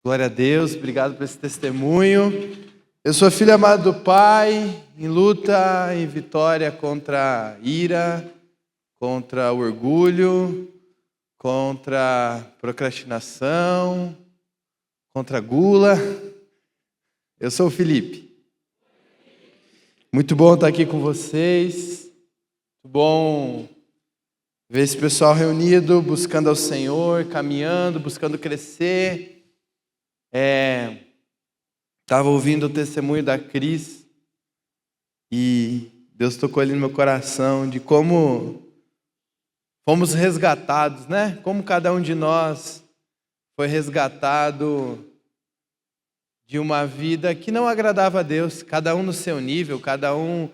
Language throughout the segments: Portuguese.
Glória a Deus, obrigado por esse testemunho. Eu sou filho amado do Pai, em luta e vitória contra a ira, contra o orgulho, contra a procrastinação, contra a gula. Eu sou o Felipe. Muito bom estar aqui com vocês. Muito bom ver esse pessoal reunido, buscando ao Senhor, caminhando, buscando crescer. Estava ouvindo o testemunho da Cris e Deus tocou ali no meu coração de como fomos resgatados, né? Como cada um de nós foi resgatado de uma vida que não agradava a Deus, cada um no seu nível, cada um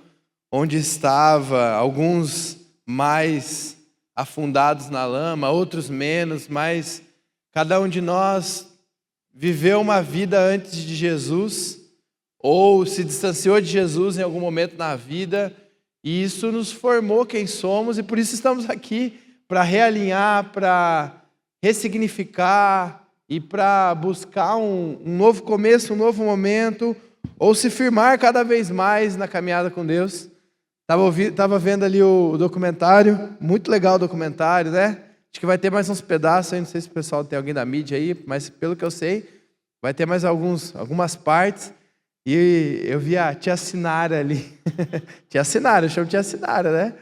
onde estava, alguns mais afundados na lama, outros menos, mas cada um de nós viveu uma vida antes de Jesus, ou se distanciou de Jesus em algum momento na vida, e isso nos formou quem somos, e por isso estamos aqui, para realinhar, para ressignificar, e para buscar um novo começo, um novo momento, ou se firmar cada vez mais na caminhada com Deus. Estava vendo ali o documentário, muito legal o documentário, né? Acho que vai ter mais uns pedaços aí, não sei se o pessoal tem alguém da mídia aí, mas pelo que eu sei, vai ter mais algumas partes. E eu vi a tia Sinara ali. Tia Sinara, eu chamo tia Sinara, né?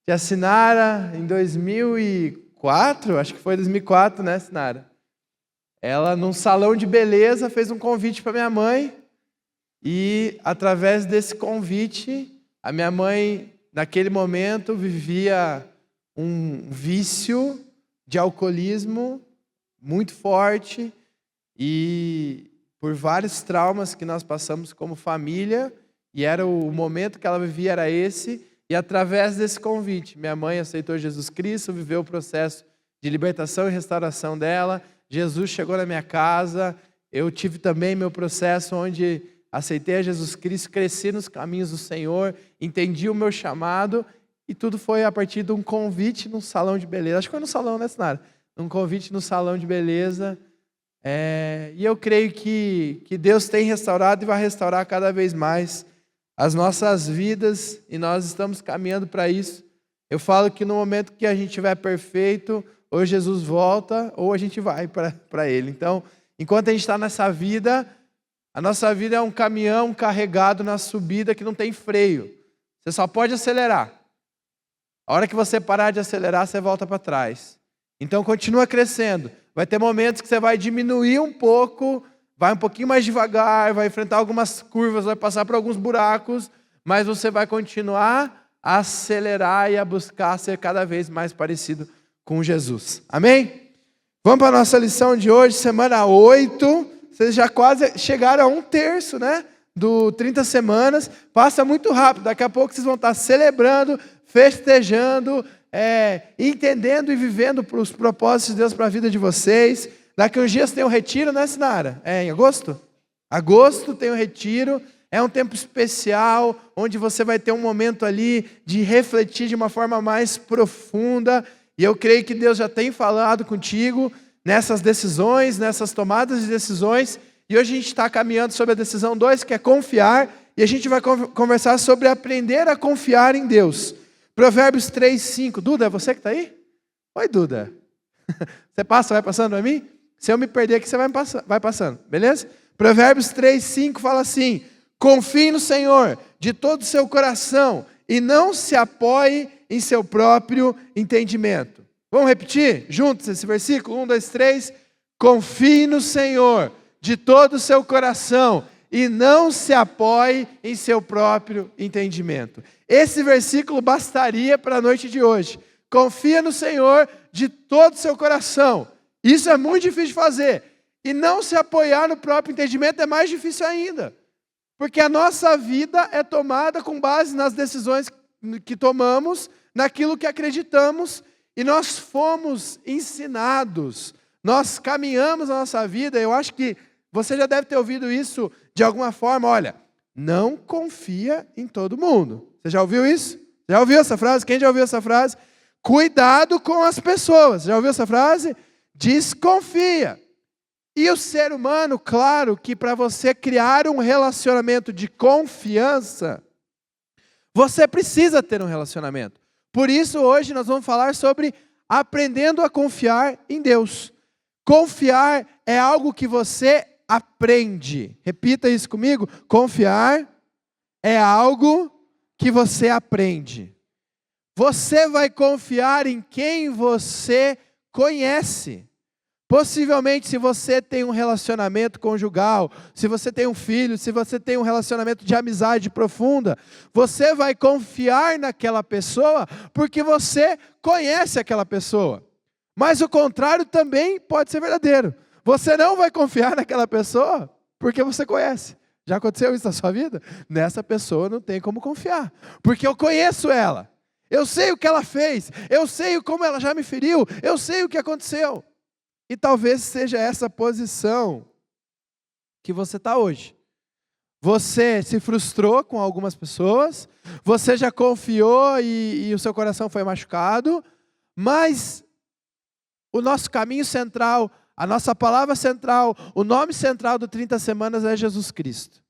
Tia Sinara, em 2004, acho que foi 2004, né, Sinara? Ela, num salão de beleza, fez um convite para minha mãe. E, através desse convite, a minha mãe, naquele momento, vivia um vício de alcoolismo muito forte e por vários traumas que nós passamos como família, e era o momento que ela vivia, era esse, e através desse convite, minha mãe aceitou Jesus Cristo, viveu o processo de libertação e restauração dela, Jesus chegou na minha casa, eu tive também meu processo onde aceitei a Jesus Cristo, cresci nos caminhos do Senhor, entendi o meu chamado, e tudo foi a partir de um convite num salão de beleza. Acho que foi no salão, né, Sinara? Um convite no salão de beleza. E eu creio que Deus tem restaurado e vai restaurar cada vez mais as nossas vidas, e nós estamos caminhando para isso. Eu falo que no momento que a gente estiver perfeito, ou Jesus volta, ou a gente vai para Ele. Então, enquanto a gente está nessa vida, a nossa vida é um caminhão carregado na subida que não tem freio. Você só pode acelerar. A hora que você parar de acelerar, você volta para trás. Então, continua crescendo. Vai ter momentos que você vai diminuir um pouco, vai um pouquinho mais devagar, vai enfrentar algumas curvas, vai passar por alguns buracos, mas você vai continuar a acelerar e a buscar ser cada vez mais parecido com Jesus. Amém? Vamos para a nossa lição de hoje, semana 8. Vocês já quase chegaram a 1/3, né? Do 30 semanas. Passa muito rápido. Daqui a pouco vocês vão estar celebrando, festejando, entendendo e vivendo os propósitos de Deus para a vida de vocês. Daqui a uns dias tem um retiro, né, Sinara? Em agosto? Agosto tem um retiro. É um tempo especial, onde você vai ter um momento ali de refletir de uma forma mais profunda. E eu creio que Deus já tem falado contigo nessas decisões, nessas tomadas de decisões. E hoje a gente está caminhando sobre a decisão 2, que é confiar. E a gente vai conversar sobre aprender a confiar em Deus. Provérbios 3:5. Duda, é você que está aí? Oi, Duda. Você vai passando para mim? Se eu me perder aqui, você vai passando, beleza? Provérbios 3:5 fala assim: confie no Senhor de todo o seu coração e não se apoie em seu próprio entendimento. Vamos repetir juntos esse versículo? 1, 2, 3. Confie no Senhor de todo o seu coração e não se apoie em seu próprio entendimento. Esse versículo bastaria para a noite de hoje. Confia no Senhor de todo o seu coração. Isso é muito difícil de fazer. E não se apoiar no próprio entendimento é mais difícil ainda. Porque a nossa vida é tomada com base nas decisões que tomamos, naquilo que acreditamos, e nós fomos ensinados, nós caminhamos a nossa vida. Eu acho que você já deve ter ouvido isso de alguma forma. Olha, não confia em todo mundo. Você já ouviu isso? Já ouviu essa frase? Quem já ouviu essa frase? Cuidado com as pessoas. Já ouviu essa frase? Desconfia. E o ser humano, claro que para você criar um relacionamento de confiança, você precisa ter um relacionamento. Por isso, hoje nós vamos falar sobre aprendendo a confiar em Deus. Confiar é algo que você aprende. Repita isso comigo. Confiar é algo que você aprende. Você vai confiar em quem você conhece. Possivelmente, se você tem um relacionamento conjugal, se você tem um filho, se você tem um relacionamento de amizade profunda, você vai confiar naquela pessoa porque você conhece aquela pessoa. Mas o contrário também pode ser verdadeiro. Você não vai confiar naquela pessoa porque você conhece. Já aconteceu isso na sua vida? Nessa pessoa não tem como confiar, porque eu conheço ela. Eu sei o que ela fez, eu sei como ela já me feriu, eu sei o que aconteceu. E talvez seja essa posição que você está hoje. Você se frustrou com algumas pessoas, você já confiou e o seu coração foi machucado, mas o nosso caminho central, a nossa palavra central, o nome central do 30 Semanas é Jesus Cristo.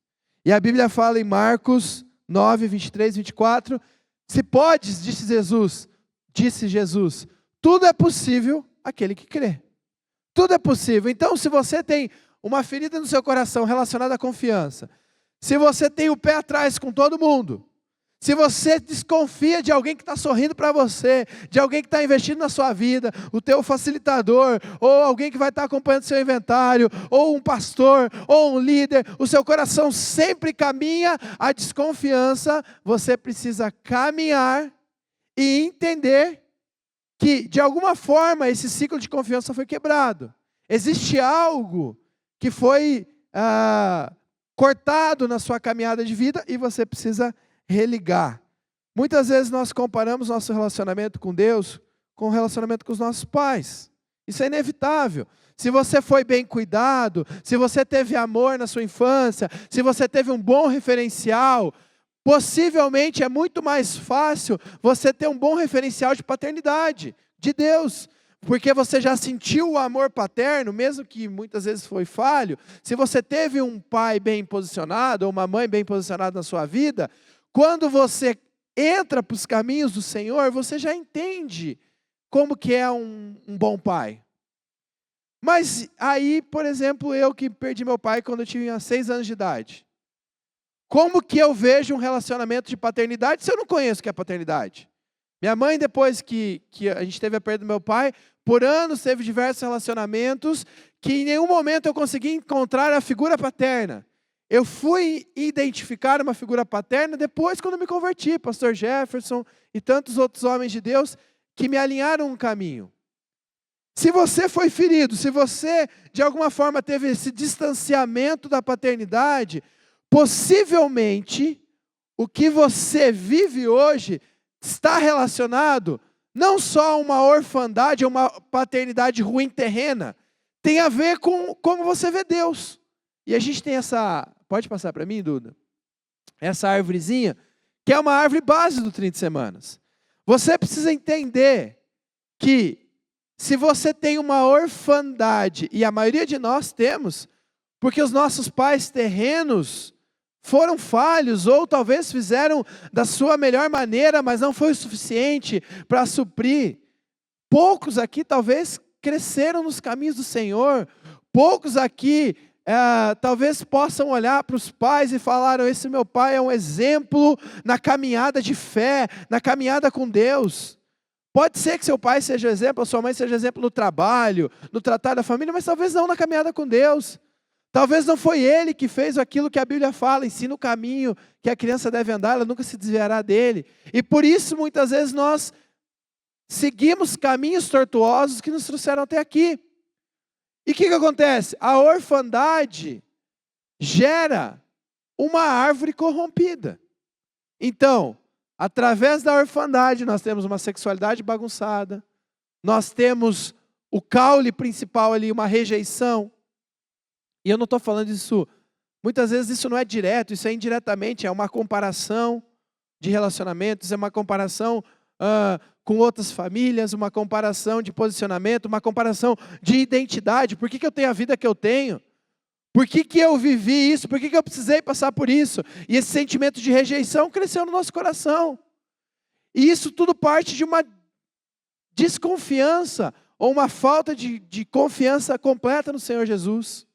E a Bíblia fala em Marcos 9, 23, 24, se podes, disse Jesus, tudo é possível àquele que crê. Tudo é possível. Então, se você tem uma ferida no seu coração relacionada à confiança, se você tem o pé atrás com todo mundo, se você desconfia de alguém que está sorrindo para você, de alguém que está investindo na sua vida, o teu facilitador, ou alguém que vai estar acompanhando seu inventário, ou um pastor, ou um líder, o seu coração sempre caminha à desconfiança, você precisa caminhar e entender que, de alguma forma, esse ciclo de confiança foi quebrado. Existe algo que foi cortado na sua caminhada de vida e você precisa religar. Muitas vezes nós comparamos nosso relacionamento com Deus com o relacionamento com os nossos pais. Isso é inevitável. Se você foi bem cuidado, se você teve amor na sua infância, se você teve um bom referencial, possivelmente é muito mais fácil você ter um bom referencial de paternidade, de Deus, porque você já sentiu o amor paterno, mesmo que muitas vezes foi falho. Se você teve um pai bem posicionado, ou uma mãe bem posicionada na sua vida, quando você entra para os caminhos do Senhor, você já entende como que é um bom pai. Mas aí, por exemplo, eu que perdi meu pai quando eu tinha 6 anos de idade. Como que eu vejo um relacionamento de paternidade se eu não conheço o que é paternidade? Minha mãe, depois que a gente teve a perda do meu pai, por anos teve diversos relacionamentos que em nenhum momento eu consegui encontrar a figura paterna. Eu fui identificar uma figura paterna depois quando me converti, pastor Jefferson e tantos outros homens de Deus que me alinharam um caminho. Se você foi ferido, se você de alguma forma teve esse distanciamento da paternidade, possivelmente, o que você vive hoje está relacionado não só a uma orfandade, a uma paternidade ruim terrena, tem a ver com como você vê Deus. E a gente tem essa, pode passar para mim, Duda? Essa árvorezinha, que é uma árvore base do 30 Semanas. Você precisa entender que se você tem uma orfandade, e a maioria de nós temos, porque os nossos pais terrenos foram falhos, ou talvez fizeram da sua melhor maneira, mas não foi o suficiente para suprir. Poucos aqui talvez cresceram nos caminhos do Senhor, poucos aqui talvez possam olhar para os pais e falaram, esse meu pai é um exemplo na caminhada de fé, na caminhada com Deus. Pode ser que seu pai seja exemplo, a sua mãe seja exemplo no trabalho, no tratar da família, mas talvez não na caminhada com Deus. Talvez não foi ele que fez aquilo que a Bíblia fala, ensina o caminho que a criança deve andar, ela nunca se desviará dele. E por isso, muitas vezes, nós seguimos caminhos tortuosos que nos trouxeram até aqui. E o que acontece? A orfandade gera uma árvore corrompida. Então, através da orfandade, nós temos uma sexualidade bagunçada, nós temos o caule principal ali, uma rejeição. E eu não estou falando disso, muitas vezes isso não é direto, isso é indiretamente, é uma comparação de relacionamentos, é uma comparação com outras famílias, uma comparação de posicionamento, uma comparação de identidade. Por que eu tenho a vida que eu tenho? Por que eu vivi isso? Por que eu precisei passar por isso? E esse sentimento de rejeição cresceu no nosso coração. E isso tudo parte de uma desconfiança ou uma falta de confiança completa no Senhor Jesus.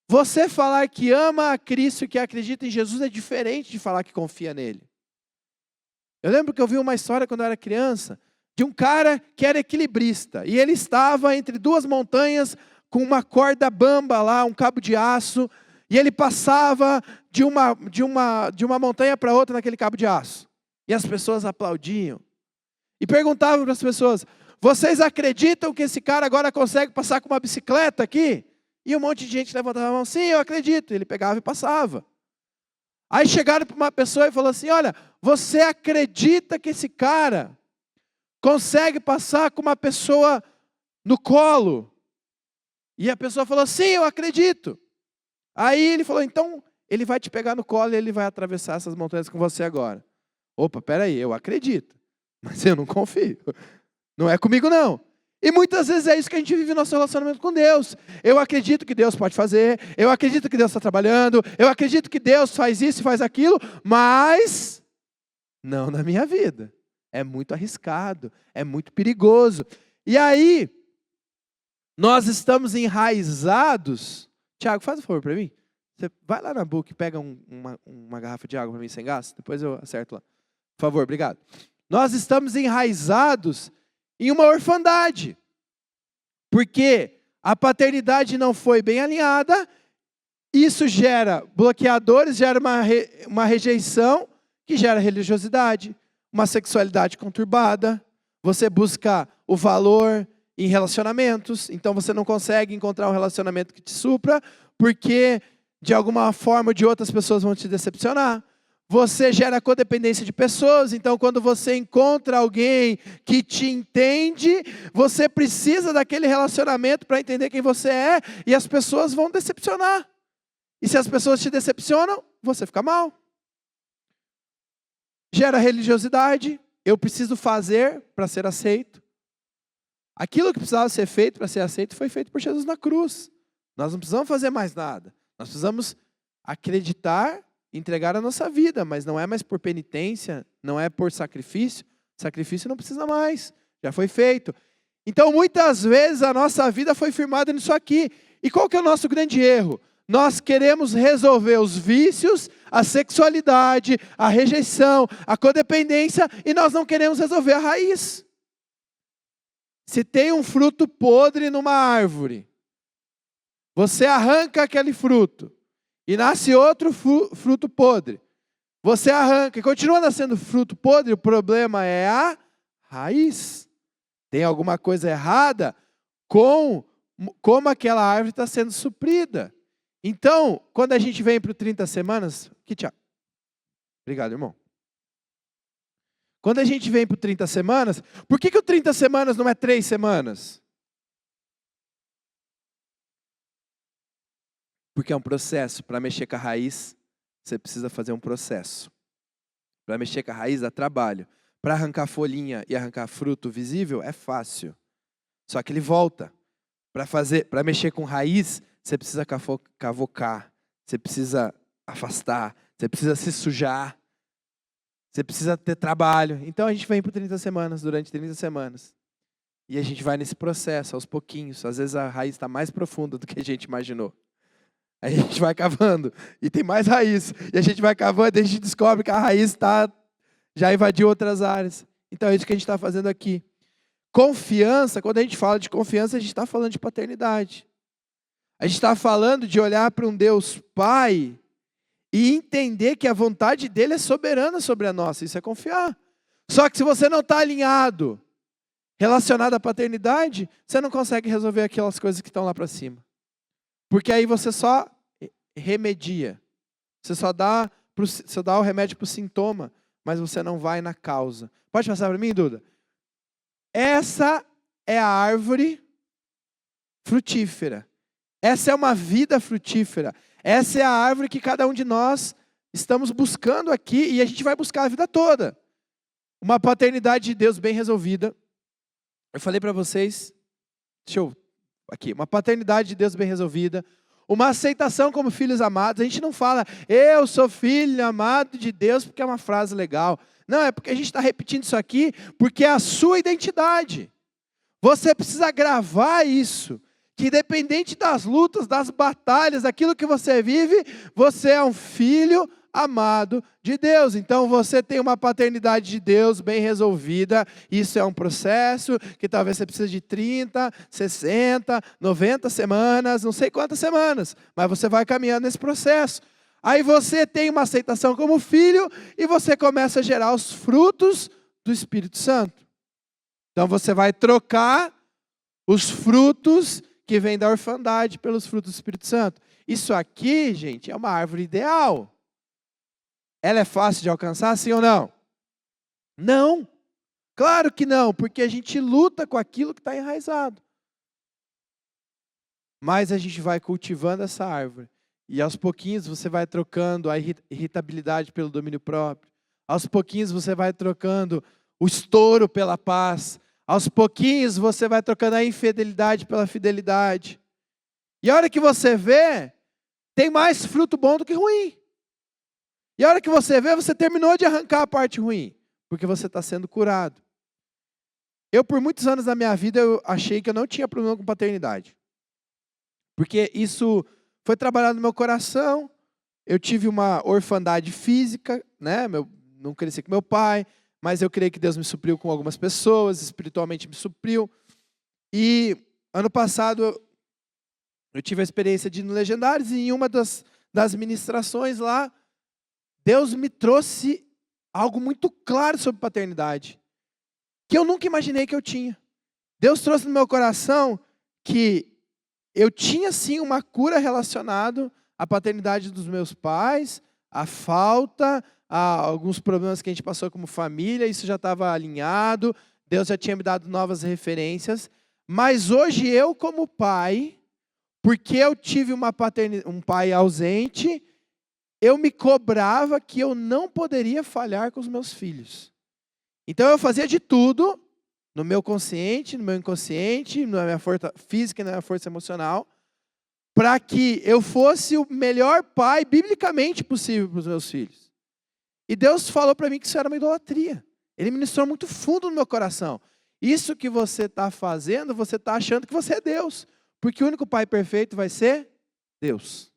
Você falar que ama a Cristo e que acredita em Jesus é diferente de falar que confia nele. Eu lembro que eu vi uma história quando eu era criança, de um cara que era equilibrista. E ele estava entre duas montanhas com uma corda bamba lá, um cabo de aço. E ele passava de uma montanha para outra naquele cabo de aço. E as pessoas aplaudiam. E perguntavam para as pessoas, vocês acreditam que esse cara agora consegue passar com uma bicicleta aqui? E um monte de gente levantava a mão, sim, eu acredito. Ele pegava e passava. Aí chegaram para uma pessoa e falou assim, olha, você acredita que esse cara consegue passar com uma pessoa no colo? E a pessoa falou, sim, eu acredito. Aí ele falou, então ele vai te pegar no colo e ele vai atravessar essas montanhas com você agora. Opa, peraí, eu acredito, mas eu não confio. Não é comigo não. E muitas vezes é isso que a gente vive no nosso relacionamento com Deus. Eu acredito que Deus pode fazer, eu acredito que Deus está trabalhando, eu acredito que Deus faz isso e faz aquilo, mas não na minha vida. É muito arriscado, é muito perigoso. E aí, nós estamos enraizados. Tiago, faz um favor para mim. Você vai lá na Book e pega uma garrafa de água para mim sem gás, depois eu acerto lá. Por favor, obrigado. Nós estamos enraizados em uma orfandade, porque a paternidade não foi bem alinhada, isso gera bloqueadores, gera uma rejeição, que gera religiosidade, uma sexualidade conturbada, você busca o valor em relacionamentos, então você não consegue encontrar um relacionamento que te supra, porque de alguma forma ou de outras pessoas vão te decepcionar. Você gera codependência de pessoas, então quando você encontra alguém que te entende, você precisa daquele relacionamento para entender quem você é, e as pessoas vão decepcionar. E se as pessoas te decepcionam, você fica mal. Gera religiosidade, eu preciso fazer para ser aceito. Aquilo que precisava ser feito para ser aceito foi feito por Jesus na cruz. Nós não precisamos fazer mais nada. Nós precisamos acreditar, entregar a nossa vida, mas não é mais por penitência, não é por sacrifício. Sacrifício não precisa mais, já foi feito. Então, muitas vezes a nossa vida foi firmada nisso aqui. E qual que é o nosso grande erro? Nós queremos resolver os vícios, a sexualidade, a rejeição, a codependência, e nós não queremos resolver a raiz. Se tem um fruto podre numa árvore, você arranca aquele fruto, e nasce outro fruto podre. Você arranca e continua nascendo fruto podre, o problema é a raiz. Tem alguma coisa errada com como aquela árvore está sendo suprida. Então, quando a gente vem para o 30 semanas... Aqui, Tiago. Obrigado, irmão. Quando a gente vem para o 30 semanas... Por que o 30 semanas não é 3 semanas? Porque é um processo. Para mexer com a raiz, você precisa fazer um processo. Para mexer com a raiz, dá trabalho. Para arrancar folhinha e arrancar fruto visível, é fácil. Só que ele volta. Para mexer com raiz, você precisa cavocar. Você precisa afastar. Você precisa se sujar. Você precisa ter trabalho. Então a gente vem por 30 semanas, durante 30 semanas. E a gente vai nesse processo, aos pouquinhos. Às vezes a raiz está mais profunda do que a gente imaginou. Aí a gente vai cavando, e tem mais raiz. E a gente vai cavando, e a gente descobre que a raiz já invadiu outras áreas. Então é isso que a gente está fazendo aqui. Confiança, quando a gente fala de confiança, a gente está falando de paternidade. A gente está falando de olhar para um Deus Pai e entender que a vontade dele é soberana sobre a nossa. Isso é confiar. Só que se você não está alinhado, relacionado à paternidade, você não consegue resolver aquelas coisas que estão lá para cima. Porque aí você só remedia. Você só dá o remédio para o sintoma, mas você não vai na causa. Pode passar para mim, Duda? Essa é a árvore frutífera. Essa é uma vida frutífera. Essa é a árvore que cada um de nós estamos buscando aqui, e a gente vai buscar a vida toda. uma paternidade de Deus bem resolvida. Eu falei para vocês, uma paternidade de Deus bem resolvida, uma aceitação como filhos amados. A gente não fala, eu sou filho amado de Deus, porque é uma frase legal. Não, é porque a gente está repetindo isso aqui, porque é a sua identidade. Você precisa gravar isso, que independente das lutas, das batalhas, daquilo que você vive, você é um filho amado de Deus. Então você tem uma paternidade de Deus bem resolvida. Isso é um processo que talvez você precise de 30, 60, 90 semanas, não sei quantas semanas, mas você vai caminhando nesse processo. Aí você tem uma aceitação como filho e você começa a gerar os frutos do Espírito Santo. Então você vai trocar os frutos que vêm da orfandade pelos frutos do Espírito Santo. Isso aqui, gente, é uma árvore ideal. Ela é fácil de alcançar, sim ou não? Não. Claro que não, porque a gente luta com aquilo que está enraizado. Mas a gente vai cultivando essa árvore. E aos pouquinhos você vai trocando a irritabilidade pelo domínio próprio. Aos pouquinhos você vai trocando o estouro pela paz. Aos pouquinhos você vai trocando a infidelidade pela fidelidade. E a hora que você vê, tem mais fruto bom do que ruim. E a hora que você vê, você terminou de arrancar a parte ruim, porque você está sendo curado. Eu, por muitos anos da minha vida, eu achei que eu não tinha problema com paternidade. Porque isso foi trabalhado no meu coração. Eu tive uma orfandade física, né? Não cresci com meu pai, mas eu creio que Deus me supriu com algumas pessoas, espiritualmente me supriu. E ano passado, eu tive a experiência de ir no Legendários, e em uma das ministrações lá, Deus me trouxe algo muito claro sobre paternidade, que eu nunca imaginei que eu tinha. Deus trouxe no meu coração que eu tinha sim uma cura relacionada à paternidade dos meus pais, à falta, a alguns problemas que a gente passou como família, isso já estava alinhado, Deus já tinha me dado novas referências, mas hoje eu como pai, porque eu tive um pai ausente, eu me cobrava que eu não poderia falhar com os meus filhos. Então eu fazia de tudo, no meu consciente, no meu inconsciente, na minha força física e na minha força emocional, para que eu fosse o melhor pai, biblicamente possível, para os meus filhos. E Deus falou para mim que isso era uma idolatria. Ele ministrou muito fundo no meu coração. Isso que você está fazendo, você está achando que você é Deus. Porque o único pai perfeito vai ser Deus.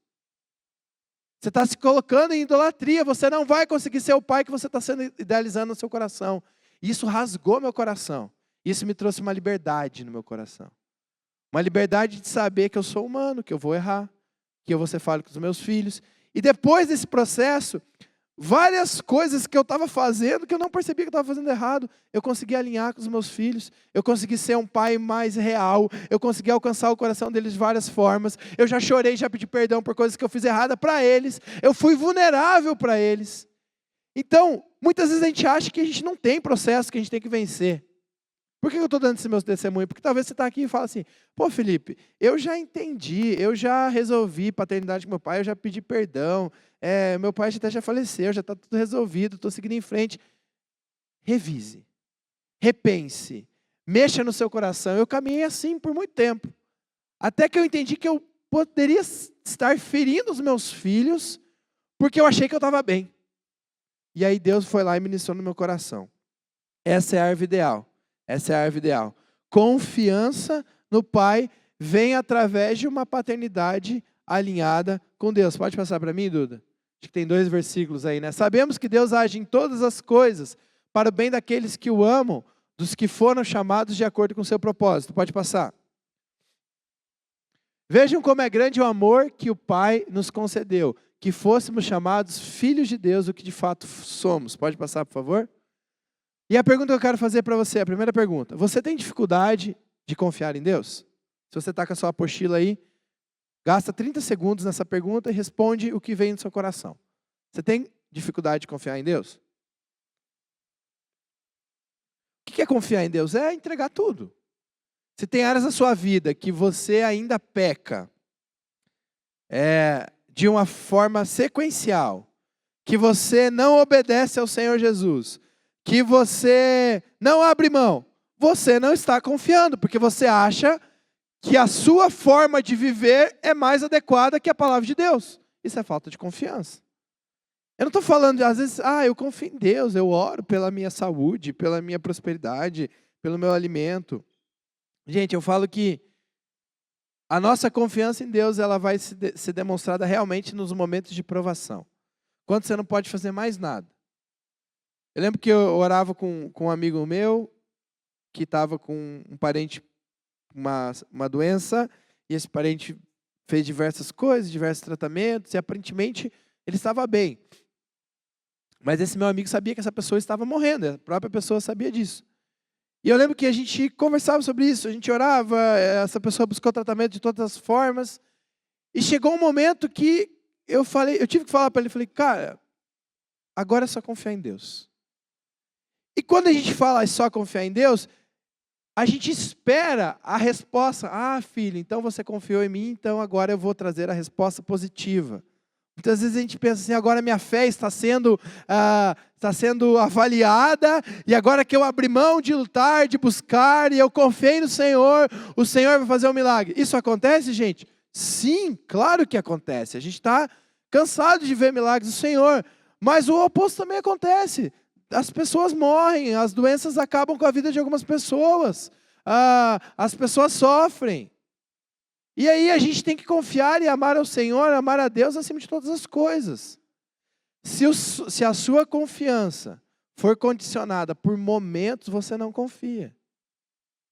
Você está se colocando em idolatria, você não vai conseguir ser o pai que você está sendo idealizando no seu coração. E isso rasgou meu coração. Isso me trouxe uma liberdade no meu coração. Uma liberdade de saber que eu sou humano, que eu vou errar, que eu vou ser falho com os meus filhos. E depois desse processo, várias coisas que eu estava fazendo, que eu não percebia que eu estava fazendo errado, eu consegui alinhar com os meus filhos, eu consegui ser um pai mais real, eu consegui alcançar o coração deles de várias formas, eu já chorei, já pedi perdão por coisas que eu fiz errada para eles, eu fui vulnerável para eles. Então, muitas vezes a gente acha que a gente não tem processo que a gente tem que vencer. Por que eu estou dando esse meu testemunho? Porque talvez você está aqui e fala assim, pô Felipe, eu já entendi, eu já resolvi paternidade com meu pai, eu já pedi perdão, meu pai até já faleceu, já está tudo resolvido, estou seguindo em frente. Revise, repense, mexa no seu coração. Eu caminhei assim por muito tempo, até que eu entendi que eu poderia estar ferindo os meus filhos, porque eu achei que eu estava bem. E aí Deus foi lá e ministrou no meu coração. Essa é a árvore ideal. Essa é a árvore ideal. Confiança no Pai vem através de uma paternidade alinhada com Deus. Pode passar para mim, Duda? Acho que tem 2 versículos aí, né? Sabemos que Deus age em todas as coisas para o bem daqueles que o amam, dos que foram chamados de acordo com o seu propósito. Pode passar. Vejam como é grande o amor que o Pai nos concedeu, que fôssemos chamados filhos de Deus, o que de fato somos. Pode passar, por favor? E a pergunta que eu quero fazer para você, a primeira pergunta. Você tem dificuldade de confiar em Deus? Se você está com a sua apostila aí, gasta 30 segundos nessa pergunta e responde o que vem no seu coração. Você tem dificuldade de confiar em Deus? O que é confiar em Deus? É entregar tudo. Se tem áreas da sua vida que você ainda peca de uma forma sequencial, que você não obedece ao Senhor Jesus, que você não abre mão, você não está confiando, porque você acha que a sua forma de viver é mais adequada que a palavra de Deus. Isso é falta de confiança. Eu não estou falando, às vezes, eu confio em Deus, eu oro pela minha saúde, pela minha prosperidade, pelo meu alimento. Gente, eu falo que a nossa confiança em Deus, ela vai ser demonstrada realmente nos momentos de provação. Quando você não pode fazer mais nada. Eu lembro que eu orava com um amigo meu, que estava com um parente com uma doença, e esse parente fez diversas coisas, diversos tratamentos, e aparentemente ele estava bem. Mas esse meu amigo sabia que essa pessoa estava morrendo, a própria pessoa sabia disso. E eu lembro que a gente conversava sobre isso, a gente orava, essa pessoa buscou tratamento de todas as formas, e chegou um momento que eu tive que falar para ele, cara, agora é só confiar em Deus. E quando a gente fala só confiar em Deus, a gente espera a resposta. Filho, então você confiou em mim, então agora eu vou trazer a resposta positiva. Muitas vezes a gente pensa assim, agora minha fé está sendo avaliada, e agora que eu abri mão de lutar, de buscar, e eu confiei no Senhor, o Senhor vai fazer um milagre. Isso acontece, gente? Sim, claro que acontece. A gente está cansado de ver milagres do Senhor, mas o oposto também acontece. As pessoas morrem, as doenças acabam com a vida de algumas pessoas, as pessoas sofrem. E aí a gente tem que confiar e amar ao Senhor, amar a Deus acima de todas as coisas. Se a sua confiança for condicionada por momentos, você não confia.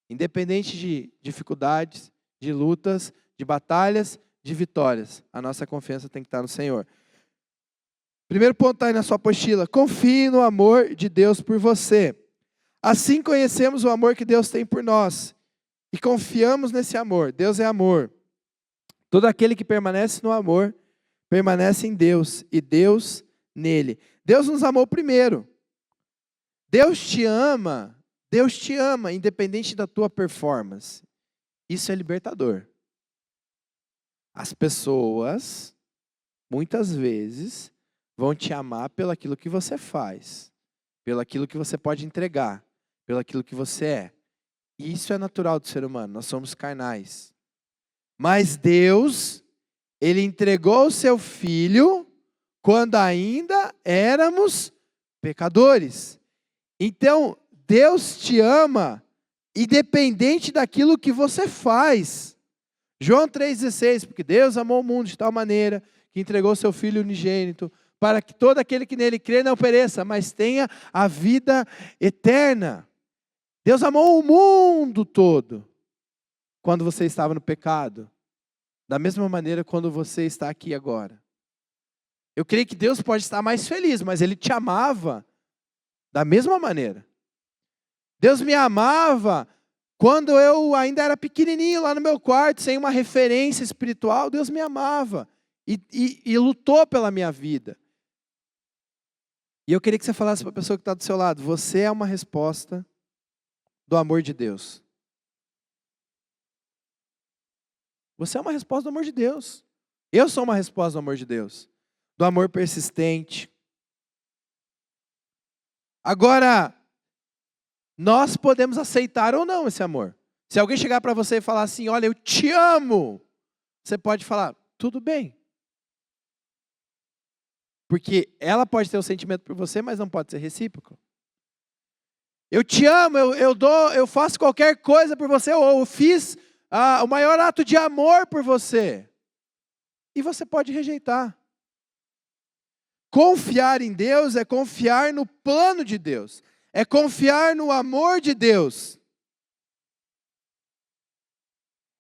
Independente de dificuldades, de lutas, de batalhas, de vitórias, a nossa confiança tem que estar no Senhor. Primeiro ponto está aí na sua apostila. Confie no amor de Deus por você. Assim conhecemos o amor que Deus tem por nós. E confiamos nesse amor. Deus é amor. Todo aquele que permanece no amor, permanece em Deus. E Deus nele. Deus nos amou primeiro. Deus te ama, independente da tua performance. Isso é libertador. As pessoas, muitas vezes, vão te amar pelo aquilo que você faz, pelo aquilo que você pode entregar, pelo aquilo que você é. E isso é natural do ser humano, nós somos carnais. Mas Deus, Ele entregou o seu Filho quando ainda éramos pecadores. Então, Deus te ama independente daquilo que você faz. João 3,16, porque Deus amou o mundo de tal maneira que entregou o seu Filho unigênito, para que todo aquele que nele crê não pereça, mas tenha a vida eterna. Deus amou o mundo todo quando você estava no pecado, da mesma maneira quando você está aqui agora. Eu creio que Deus pode estar mais feliz, mas Ele te amava da mesma maneira. Deus me amava quando eu ainda era pequenininho lá no meu quarto, sem uma referência espiritual. Deus me amava e lutou pela minha vida. E eu queria que você falasse para a pessoa que está do seu lado, você é uma resposta do amor de Deus. Você é uma resposta do amor de Deus. Eu sou uma resposta do amor de Deus. Do amor persistente. Agora, nós podemos aceitar ou não esse amor. Se alguém chegar para você e falar assim, olha, eu te amo, você pode falar, tudo bem. Porque ela pode ter um sentimento por você, mas não pode ser recíproco. Eu te amo, eu faço qualquer coisa por você, ou eu fiz o maior ato de amor por você. E você pode rejeitar. Confiar em Deus é confiar no plano de Deus. É confiar no amor de Deus.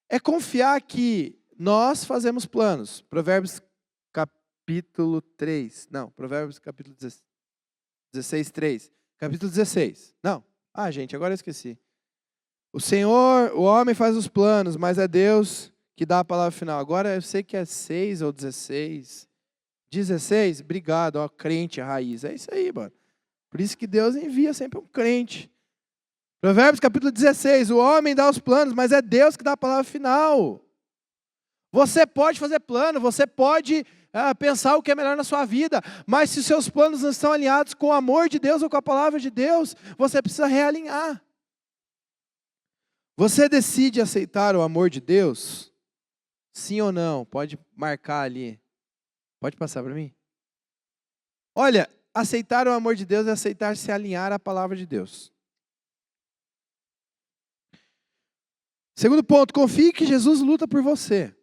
É confiar que nós fazemos planos. Provérbios capítulo 3. Não, Provérbios capítulo 16, 3. Capítulo 16. Não. Gente, agora eu esqueci. O homem faz os planos, mas é Deus que dá a palavra final. Agora eu sei que é 6 ou 16. 16? Obrigado, crente raiz. É isso aí, mano. Por isso que Deus envia sempre um crente. Provérbios capítulo 16. O homem dá os planos, mas é Deus que dá a palavra final. Você pode fazer plano, você pode pensar o que é melhor na sua vida. Mas se os seus planos não estão alinhados com o amor de Deus ou com a palavra de Deus, você precisa realinhar. Você decide aceitar o amor de Deus? Sim ou não? Pode marcar ali. Pode passar para mim? Olha, aceitar o amor de Deus é aceitar se alinhar à palavra de Deus. Segundo ponto, confie que Jesus luta por você.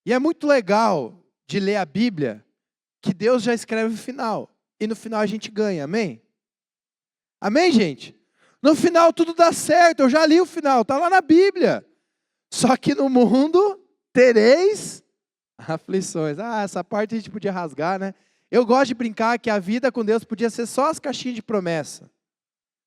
E é muito legal de ler a Bíblia que Deus já escreve o final. E no final a gente ganha, amém? Amém, gente? No final tudo dá certo, eu já li o final, está lá na Bíblia. Só que no mundo tereis aflições. Essa parte a gente podia rasgar, né? Eu gosto de brincar que a vida com Deus podia ser só as caixinhas de promessa.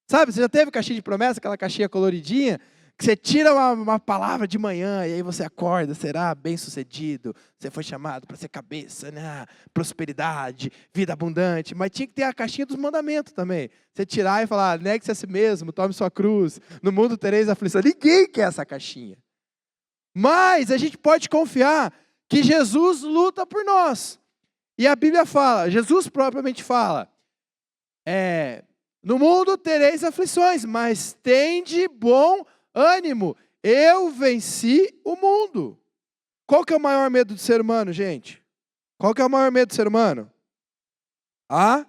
Sabe, você já teve caixinha de promessa, aquela caixinha coloridinha, que você tira uma palavra de manhã e aí você acorda, será bem-sucedido, você foi chamado para ser cabeça, né? Prosperidade, vida abundante, mas tinha que ter a caixinha dos mandamentos também. Você tirar e falar, negue-se a si mesmo, tome sua cruz, no mundo tereis aflição. Ninguém quer essa caixinha. Mas a gente pode confiar que Jesus luta por nós. E a Bíblia fala, Jesus propriamente fala, no mundo tereis aflições, mas tende bom ânimo, eu venci o mundo. Qual que é o maior medo do ser humano, gente? Qual que é o maior medo do ser humano? A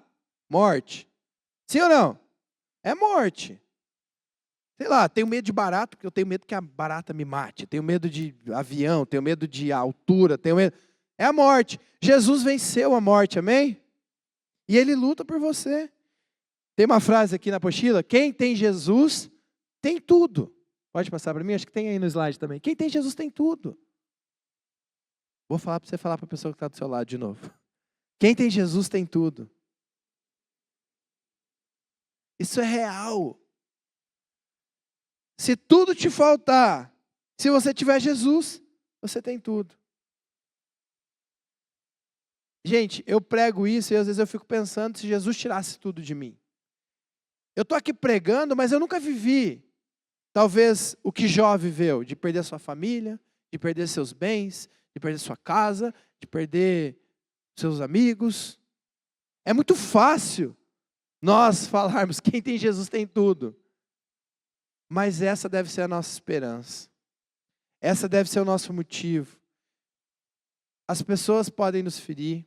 morte. Sim ou não? É morte. Sei lá, tenho medo de barata, porque eu tenho medo que a barata me mate. Tenho medo de avião, tenho medo de altura, tenho medo... É a morte. Jesus venceu a morte, amém? E Ele luta por você. Tem uma frase aqui na apostila, quem tem Jesus tem tudo. Pode passar para mim? Acho que tem aí no slide também. Quem tem Jesus tem tudo. Vou falar para você falar para a pessoa que está do seu lado de novo. Quem tem Jesus tem tudo. Isso é real. Se tudo te faltar, se você tiver Jesus, você tem tudo. Gente, eu prego isso e às vezes eu fico pensando se Jesus tirasse tudo de mim. Eu estou aqui pregando, mas eu nunca vivi, talvez, o que Jó viveu, de perder sua família, de perder seus bens, de perder sua casa, de perder seus amigos. É muito fácil nós falarmos, quem tem Jesus tem tudo. Mas essa deve ser a nossa esperança. Essa deve ser o nosso motivo. As pessoas podem nos ferir.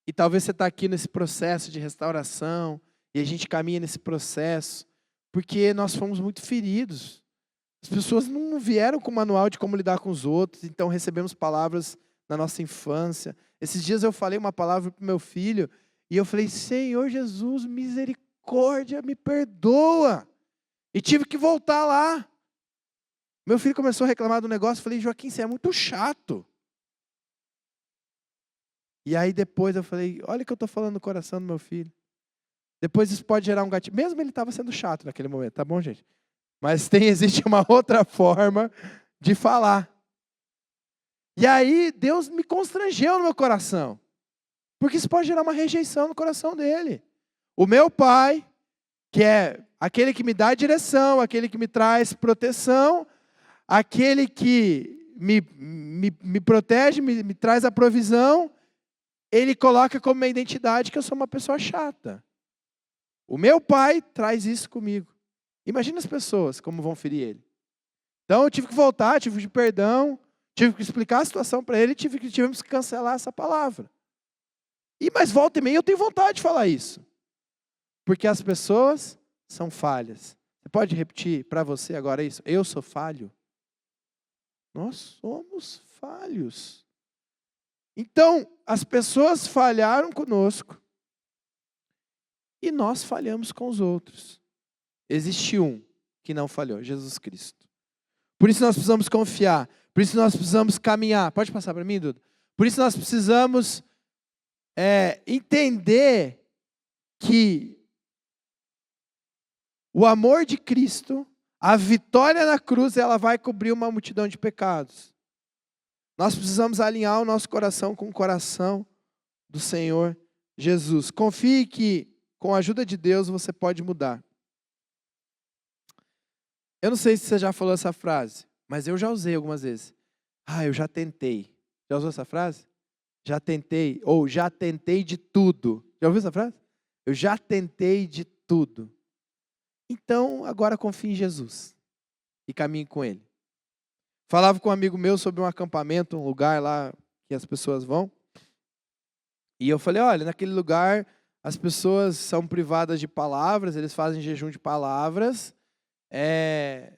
E talvez você está aqui nesse processo de restauração, e a gente caminha nesse processo, porque nós fomos muito feridos. As pessoas não vieram com manual de como lidar com os outros, então recebemos palavras na nossa infância. Esses dias eu falei uma palavra para o meu filho, e eu falei, Senhor Jesus, misericórdia, me perdoa. E tive que voltar lá. Meu filho começou a reclamar do negócio, eu falei, Joaquim, você é muito chato. E aí depois eu falei, olha o que eu estou falando no coração do meu filho. Depois isso pode gerar um gatilho. Mesmo ele estava sendo chato naquele momento, tá bom, gente? Mas existe uma outra forma de falar. E aí Deus me constrangeu no meu coração. Porque isso pode gerar uma rejeição no coração dele. O meu pai, que é aquele que me dá direção, aquele que me traz proteção, aquele que me protege, me traz a provisão, ele coloca como minha identidade que eu sou uma pessoa chata. O meu pai traz isso comigo. Imagina as pessoas como vão ferir ele. Então eu tive que voltar, tive que pedir perdão, tive que explicar a situação para ele, tivemos que cancelar essa palavra. Mas volta e meia eu tenho vontade de falar isso. Porque as pessoas são falhas. Você pode repetir para você agora isso? Eu sou falho. Nós somos falhos. Então, as pessoas falharam conosco. E nós falhamos com os outros. Existe um que não falhou, Jesus Cristo. Por isso nós precisamos confiar. Por isso nós precisamos caminhar. Pode passar para mim, Duda? Por isso nós precisamos entender que o amor de Cristo, a vitória na cruz, ela vai cobrir uma multidão de pecados. Nós precisamos alinhar o nosso coração com o coração do Senhor Jesus. Confie que com a ajuda de Deus você pode mudar. Eu não sei se você já falou essa frase, mas eu já usei algumas vezes. eu já tentei. Já usou essa frase? Já tentei, ou já tentei de tudo. Já ouviu essa frase? Eu já tentei de tudo. Então, agora confie em Jesus e caminhe com Ele. Falava com um amigo meu sobre um acampamento, um lugar lá que as pessoas vão. E eu falei, olha, naquele lugar as pessoas são privadas de palavras, eles fazem jejum de palavras. É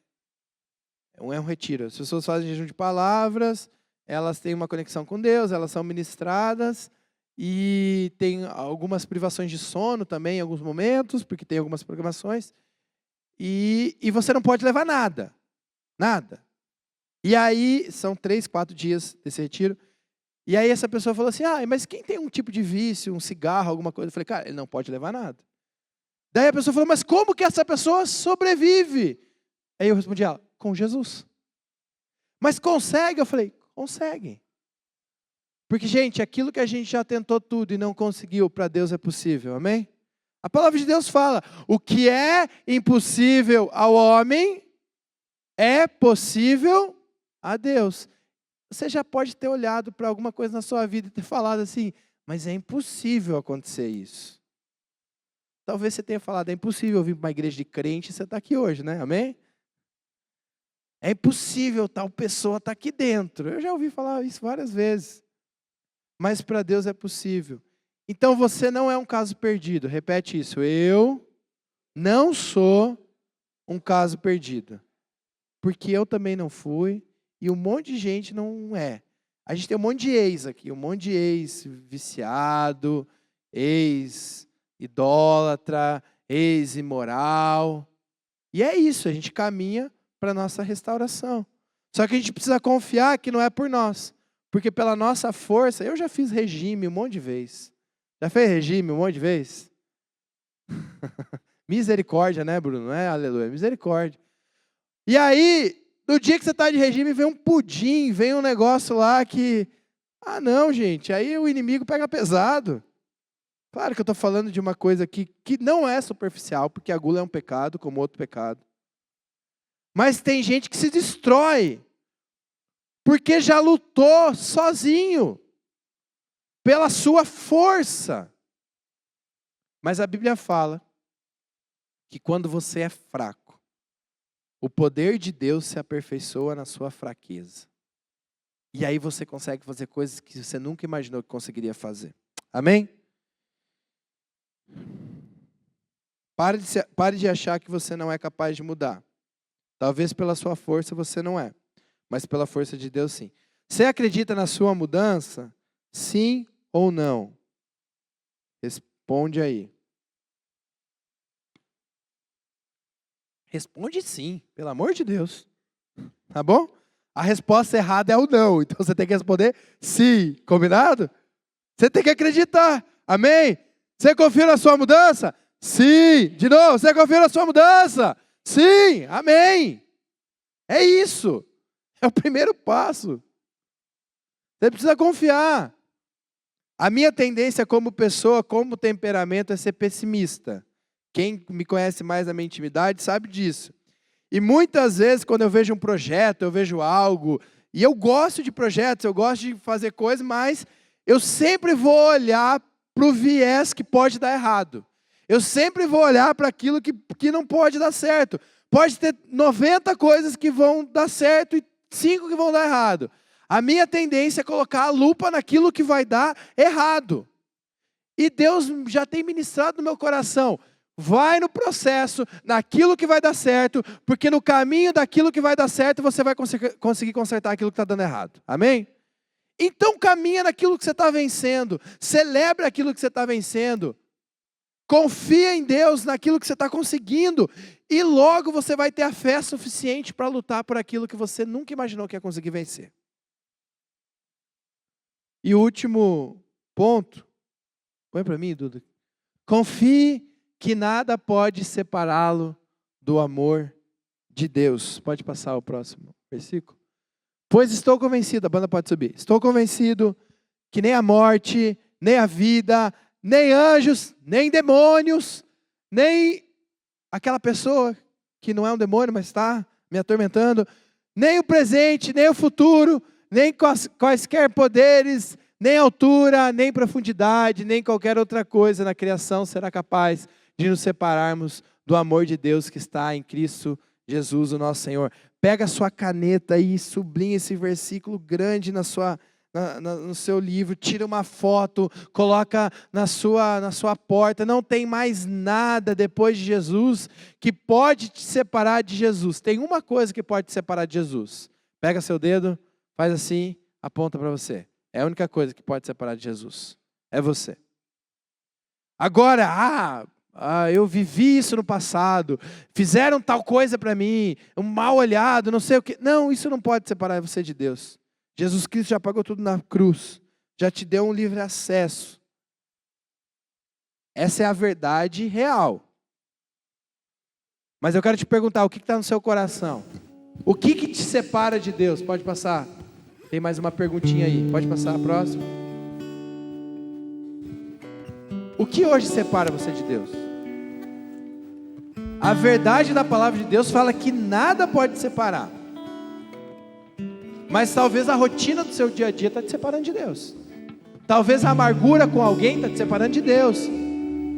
um retiro. As pessoas fazem jejum de palavras, elas têm uma conexão com Deus, elas são ministradas e tem algumas privações de sono também em alguns momentos, porque tem algumas programações. E você não pode levar nada. Nada. E aí, são 3, 4 dias desse retiro. E aí essa pessoa falou assim, mas quem tem um tipo de vício, um cigarro, alguma coisa? Eu falei, cara, ele não pode levar nada. Daí a pessoa falou, mas como que essa pessoa sobrevive? Aí eu respondi a ela, com Jesus. Mas consegue? Eu falei, consegue. Porque, gente, aquilo que a gente já tentou tudo e não conseguiu, para Deus é possível, amém? A palavra de Deus fala, o que é impossível ao homem é possível a Deus. Você já pode ter olhado para alguma coisa na sua vida e ter falado assim, mas é impossível acontecer isso. Talvez você tenha falado, é impossível vir para uma igreja de crente e você está aqui hoje, né? Amém? É impossível tal pessoa estar aqui dentro. Eu já ouvi falar isso várias vezes. Mas para Deus é possível. Então você não é um caso perdido. Repete isso. Eu não sou um caso perdido. Porque eu também não fui. E um monte de gente não é. A gente tem um monte de ex aqui. Um monte de ex viciado, ex idólatra, ex imoral. E é isso. A gente caminha para a nossa restauração. Só que a gente precisa confiar que não é por nós. Porque pela nossa força, eu já fiz regime um monte de vezes. Já fez regime um monte de vezes? Misericórdia, né, Bruno? Não é aleluia, misericórdia. E aí, no dia que você está de regime, vem um pudim, vem um negócio lá que... não, gente, aí o inimigo pega pesado. Claro que eu estou falando de uma coisa aqui que não é superficial, porque a gula é um pecado, como outro pecado. Mas tem gente que se destrói, porque já lutou sozinho, pela sua força. Mas a Bíblia fala que quando você é fraco, o poder de Deus se aperfeiçoa na sua fraqueza. E aí você consegue fazer coisas que você nunca imaginou que conseguiria fazer. Amém? Pare de achar que você não é capaz de mudar. Talvez pela sua força você não é, mas pela força de Deus sim. Você acredita na sua mudança? Sim ou não? Responde aí. Responde sim, pelo amor de Deus. Tá bom? A resposta errada é o não, então você tem que responder sim. Combinado? Você tem que acreditar. Amém? Você confia na sua mudança? Sim. De novo, você confia na sua mudança? Sim. Amém. É isso. É o primeiro passo. Você precisa confiar. A minha tendência como pessoa, como temperamento, é ser pessimista. Quem me conhece mais na minha intimidade sabe disso. E muitas vezes, quando eu vejo um projeto, eu vejo algo, e eu gosto de projetos, eu gosto de fazer coisas, mas eu sempre vou olhar para o viés que pode dar errado. Eu sempre vou olhar para aquilo que não pode dar certo. Pode ter 90 coisas que vão dar certo e 5 que vão dar errado. A minha tendência é colocar a lupa naquilo que vai dar errado. E Deus já tem ministrado no meu coração. Vai no processo, naquilo que vai dar certo, porque no caminho daquilo que vai dar certo, você vai conseguir consertar aquilo que está dando errado. Amém? Então caminha naquilo que você está vencendo. Celebra aquilo que você está vencendo. Confia em Deus naquilo que você está conseguindo. E logo você vai ter a fé suficiente para lutar por aquilo que você nunca imaginou que ia conseguir vencer. E o último ponto. Põe para mim, Duda. Confie que nada pode separá-lo do amor de Deus. Pode passar o próximo versículo. Pois estou convencido, a banda pode subir. Estou convencido que nem a morte, nem a vida, nem anjos, nem demônios, nem aquela pessoa que não é um demônio, mas está me atormentando, nem o presente, nem o futuro, nem quaisquer poderes, nem altura, nem profundidade, nem qualquer outra coisa na criação será capaz de nos separarmos do amor de Deus que está em Cristo Jesus, o nosso Senhor. Pega a sua caneta e sublinha esse versículo grande no seu livro, tira uma foto, coloca na sua porta. Não tem mais nada depois de Jesus que pode te separar de Jesus. Tem uma coisa que pode te separar de Jesus. Pega seu dedo, faz assim, aponta para você. É a única coisa que pode te separar de Jesus. É você. Agora, eu vivi isso no passado, fizeram tal coisa para mim, um mal olhado, não sei o que. Não, isso não pode separar você de Deus. Jesus Cristo já pagou tudo na cruz, já te deu um livre acesso. Essa é a verdade real. Mas eu quero te perguntar, o que está no seu coração? O que te separa de Deus? Pode passar. Tem mais uma perguntinha aí, pode passar a próxima. O que hoje separa você de Deus? A verdade da palavra de Deus fala que nada pode te separar. Mas talvez a rotina do seu dia a dia está te separando de Deus. Talvez a amargura com alguém está te separando de Deus.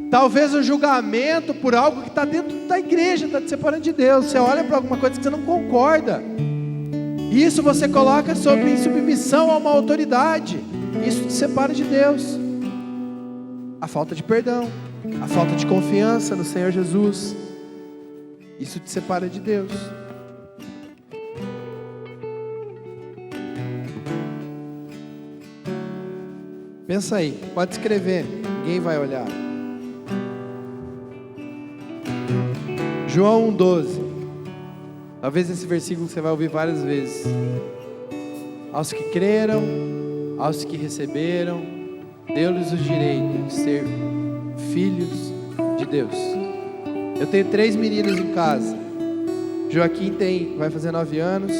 Talvez o julgamento por algo que está dentro da igreja está te separando de Deus. Você olha para alguma coisa que você não concorda. Isso você coloca em submissão a uma autoridade. Isso te separa de Deus. A falta de perdão, a falta de confiança no Senhor Jesus. Isso te separa de Deus. Pensa aí, pode escrever, ninguém vai olhar. João 1,12. Talvez esse versículo você vai ouvir várias vezes. Aos que creram, aos que receberam, deu-lhes o direito de ser filhos de Deus. Eu tenho 3 meninos em casa. Joaquim vai fazer 9 anos.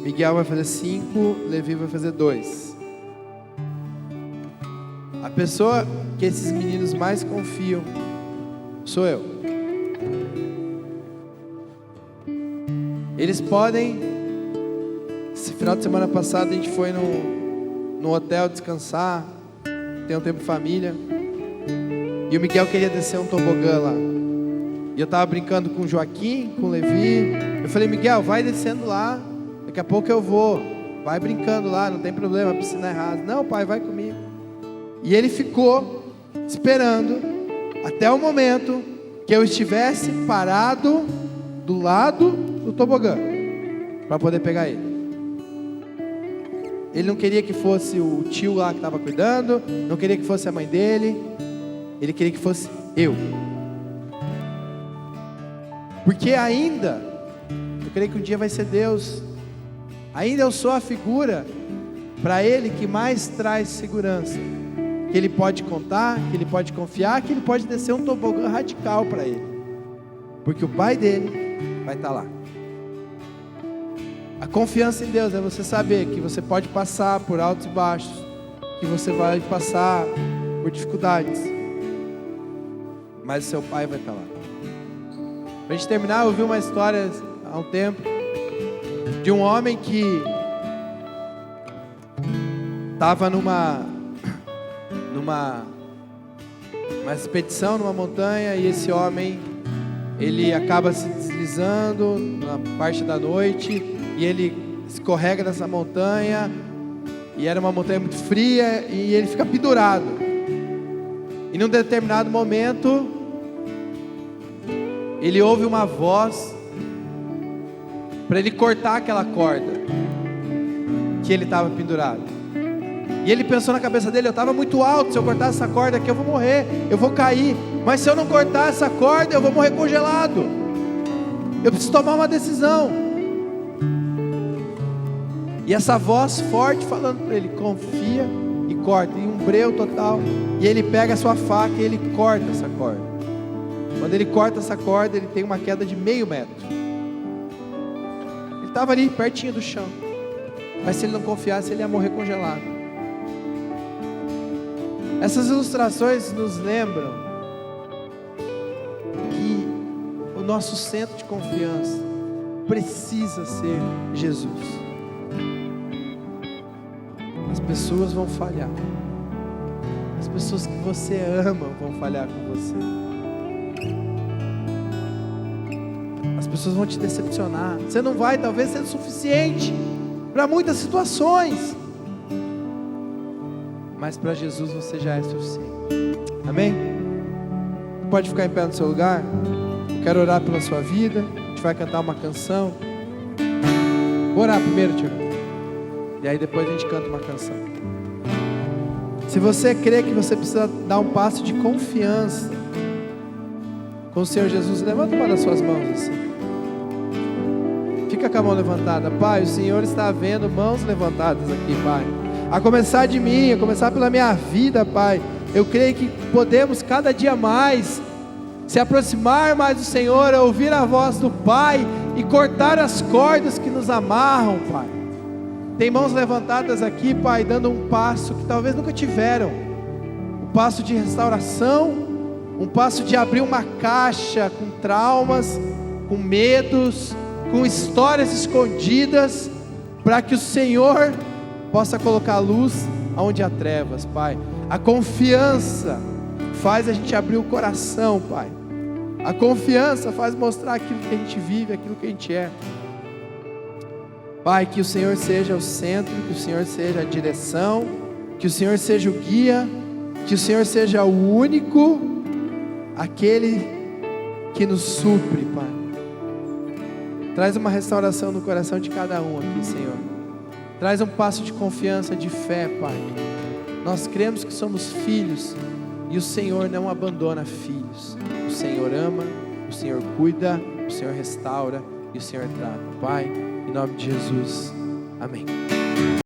Miguel vai fazer 5, Levi vai fazer 2. A pessoa que esses meninos mais confiam sou eu. Eles podem. Esse final de semana passado a gente foi no hotel descansar, ter um tempo de família. E o Miguel queria descer um tobogã lá. E eu estava brincando com o Joaquim, com o Levi. Eu falei, Miguel, vai descendo lá. Daqui a pouco eu vou. Vai brincando lá, não tem problema, a piscina é rasa. Não, pai, vai comigo. E ele ficou esperando até o momento que eu estivesse parado do lado do tobogã para poder pegar ele. Ele não queria que fosse o tio lá que estava cuidando, não queria que fosse a mãe dele, ele queria que fosse eu. Porque ainda, eu creio que um dia vai ser Deus, ainda eu sou a figura para ele que mais traz segurança. Que ele pode contar, que ele pode confiar, que ele pode descer um tobogã radical para ele. Porque o pai dele vai estar lá. A confiança em Deus é você saber que você pode passar por altos e baixos, que você vai passar por dificuldades, mas o seu pai vai estar lá. Para a gente terminar, eu ouvi uma história há um tempo de um homem que estava numa expedição numa montanha, e esse homem ele acaba se deslizando na parte da noite e ele escorrega nessa montanha, e era uma montanha muito fria, e ele fica pendurado. E num determinado momento ele ouve uma voz para ele cortar aquela corda que ele estava pendurado. E ele pensou na cabeça dele, eu estava muito alto, se eu cortar essa corda aqui eu vou morrer, eu vou cair. Mas se eu não cortar essa corda eu vou morrer congelado. Eu preciso tomar uma decisão. E essa voz forte falando para ele, confia e corta, em um breu total. E ele pega a sua faca e ele corta essa corda. Quando ele corta essa corda, ele tem uma queda de 0,5 metro. Ele estava ali pertinho do chão, mas se ele não confiasse, ele ia morrer congelado. Essas ilustrações nos lembram que o nosso centro de confiança precisa ser Jesus. pessoas vão falhar. As pessoas que você ama vão falhar com você. As pessoas vão te decepcionar. Você não vai talvez ser suficiente para muitas situações, mas para Jesus você já é suficiente. Amém? Pode ficar em pé no seu lugar. Eu quero orar pela sua vida. A gente vai cantar uma canção. Vou orar primeiro, Tiago, e aí depois a gente canta uma canção. Se você crê que você precisa dar um passo de confiança com o Senhor Jesus, levanta uma das suas mãos assim. Fica com a mão levantada. Pai, o Senhor está vendo mãos levantadas aqui, Pai. A começar de mim, a começar pela minha vida, Pai. Eu creio que podemos cada dia mais se aproximar mais do Senhor, ouvir a voz do Pai e cortar as cordas que nos amarram, Pai. Tem mãos levantadas aqui, Pai, dando um passo que talvez nunca tiveram. Um passo de restauração, um passo de abrir uma caixa com traumas, com medos, com histórias escondidas, para que o Senhor possa colocar luz onde há trevas, Pai. A confiança faz a gente abrir o coração, Pai. A confiança faz mostrar aquilo que a gente vive, aquilo que a gente é. Pai, que o Senhor seja o centro, que o Senhor seja a direção, que o Senhor seja o guia, que o Senhor seja o único, aquele que nos supre, Pai. Traz uma restauração no coração de cada um aqui, Senhor. Traz um passo de confiança, de fé, Pai. Nós cremos que somos filhos e o Senhor não abandona filhos. O Senhor ama, o Senhor cuida, o Senhor restaura e o Senhor trata. Pai, em nome de Jesus, amém.